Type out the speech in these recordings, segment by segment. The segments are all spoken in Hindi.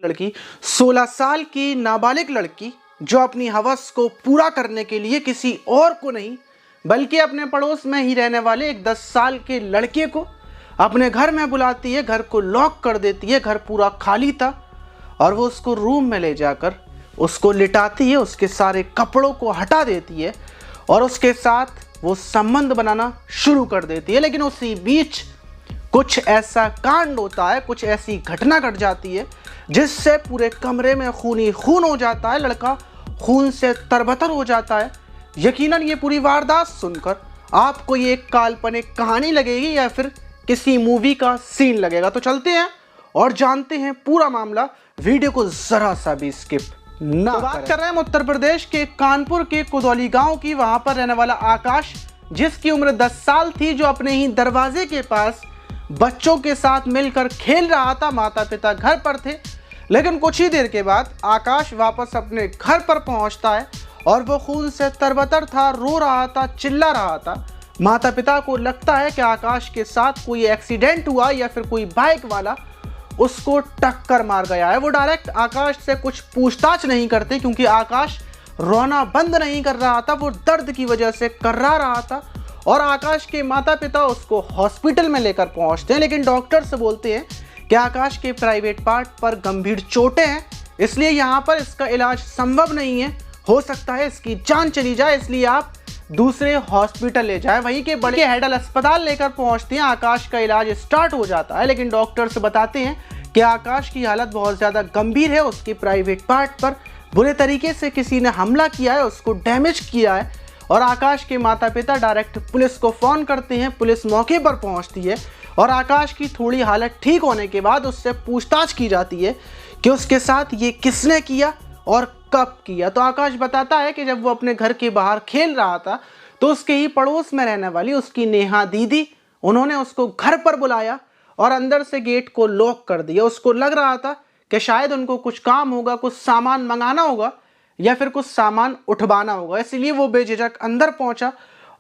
लड़की 16 साल की नाबालिग लड़की जो अपनी हवस को पूरा करने के लिए किसी और को नहीं बल्कि अपने पड़ोस में ही रहने वाले एक 10 साल के लड़के को अपने घर में बुलाती है, घर को लॉक कर देती है। घर पूरा खाली था और वो उसको रूम में ले जाकर उसको लिटाती है, उसके सारे कपड़ों को हटा देती है और उसके साथ वो संबंध बनाना शुरू कर देती है। लेकिन उसी बीच कुछ ऐसा कांड होता है, कुछ ऐसी घटना घट जाती है जिससे पूरे कमरे में खून ही खून हो जाता है। लड़का खून से तरबतर हो जाता है। यकीनन ये पूरी वारदात सुनकर आपको ये एक काल्पनिक कहानी लगेगी या फिर किसी मूवी का सीन लगेगा। तो चलते हैं और जानते हैं पूरा मामला। वीडियो को जरा सा भी स्किप ना करें। बात कर रहे हैं उत्तर प्रदेश के कानपुर के कुदौली गांव की। वहां पर रहने वाला आकाश, जिसकी उम्र 10 साल थी, जो अपने ही दरवाजे के पास बच्चों के साथ मिलकर खेल रहा था। माता पिता घर पर थे, लेकिन कुछ ही देर के बाद आकाश वापस अपने घर पर पहुंचता है और वो खून से तरबतर था, रो रहा था, चिल्ला रहा था। माता पिता को लगता है कि आकाश के साथ कोई एक्सीडेंट हुआ या फिर कोई बाइक वाला उसको टक्कर मार गया है। वो डायरेक्ट आकाश से कुछ पूछताछ नहीं करते क्योंकि आकाश रोना बंद नहीं कर रहा था, वो दर्द की वजह से कर्रा रहा था। और आकाश के माता पिता उसको हॉस्पिटल में लेकर पहुंचते हैं, लेकिन डॉक्टर से बोलते हैं कि आकाश के प्राइवेट पार्ट पर गंभीर चोटें हैं, इसलिए यहाँ पर इसका इलाज संभव नहीं है। हो सकता है इसकी जान चली जाए, इसलिए आप दूसरे हॉस्पिटल ले जाएं। वहीं के बड़े हेडल अस्पताल लेकर पहुंचते हैं। आकाश का इलाज स्टार्ट हो जाता है, लेकिन डॉक्टर्स बताते हैं कि आकाश की हालत बहुत ज़्यादा गंभीर है। उसके प्राइवेट पार्ट पर बुरे तरीके से किसी ने हमला किया है, उसको डैमेज किया है। और आकाश के माता पिता डायरेक्ट पुलिस को फ़ोन करते हैं। पुलिस मौके पर पहुंचती है और आकाश की थोड़ी हालत ठीक होने के बाद उससे पूछताछ की जाती है कि उसके साथ ये किसने किया और कब किया। तो आकाश बताता है कि जब वो अपने घर के बाहर खेल रहा था तो उसके ही पड़ोस में रहने वाली उसकी नेहा दीदी, उन्होंने उसको घर पर बुलाया और अंदर से गेट को लॉक कर दिया। उसको लग रहा था कि शायद उनको कुछ काम होगा, कुछ सामान मंगाना होगा या फिर कुछ सामान उठवाना होगा, इसलिए वो बेझिझक अंदर पहुंचा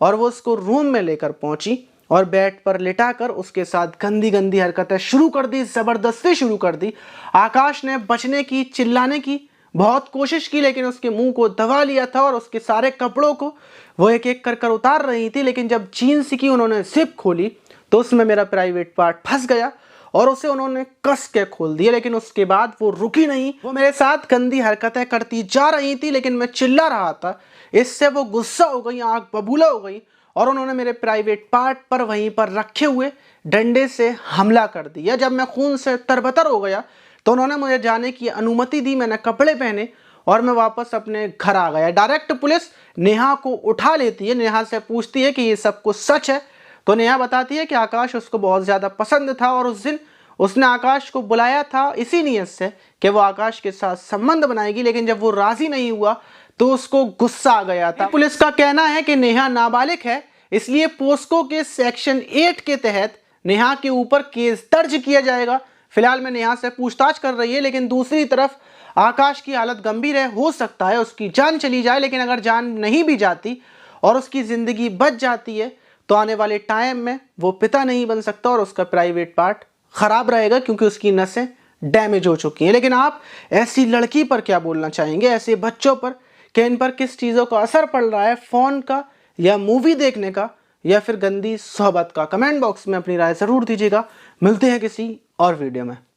और वो उसको रूम में लेकर पहुंची और बेड पर लिटाकर उसके साथ गंदी गंदी हरकतें शुरू कर दी, ज़बरदस्ती शुरू कर दी। आकाश ने बचने की, चिल्लाने की बहुत कोशिश की, लेकिन उसके मुंह को दबा लिया था और उसके सारे कपड़ों को वो एक एक कर उतार रही थी। लेकिन जब जीन्स की उन्होंने जिप खोली तो उसमें मेरा प्राइवेट पार्ट फंस गया और उसे उन्होंने कस के खोल दिया। लेकिन उसके बाद वो रुकी नहीं, वो मेरे साथ गंदी हरकतें करती जा रही थी, लेकिन मैं चिल्ला रहा था। इससे वो गुस्सा हो गई, आंख बबूला हो गई और उन्होंने मेरे प्राइवेट पार्ट पर वहीं पर रखे हुए डंडे से हमला कर दिया। जब मैं खून से तरबतर हो गया तो उन्होंने मुझे जाने की अनुमति दी। मैंने कपड़े पहने और मैं वापस अपने घर आ गया। डायरेक्ट पुलिस नेहा को उठा लेती है, नेहा से पूछती है कि ये सब कुछ सच है। तो नेहा बताती है कि आकाश उसको बहुत ज़्यादा पसंद था और उस दिन उसने आकाश को बुलाया था इसी नीयत से कि वो आकाश के साथ संबंध बनाएगी, लेकिन जब वो राज़ी नहीं हुआ तो उसको गुस्सा आ गया था। पुलिस का कहना है कि नेहा नाबालिग है, इसलिए पोस्को के सेक्शन 8 के तहत नेहा के ऊपर केस दर्ज किया जाएगा। फिलहाल मैं नेहा से पूछताछ कर रही है, लेकिन दूसरी तरफ आकाश की हालत गंभीर है, हो सकता है उसकी जान चली जाए। लेकिन अगर जान नहीं भी जाती और उसकी ज़िंदगी बच जाती है तो आने वाले टाइम में वो पिता नहीं बन सकता और उसका प्राइवेट पार्ट ख़राब रहेगा क्योंकि उसकी नसें डैमेज हो चुकी हैं। लेकिन आप ऐसी लड़की पर क्या बोलना चाहेंगे, ऐसे बच्चों पर, कि इन पर किस चीज़ों का असर पड़ रहा है, फ़ोन का या मूवी देखने का या फिर गंदी सोहबत का? कमेंट बॉक्स में अपनी राय ज़रूर दीजिएगा। मिलते हैं किसी और वीडियो में।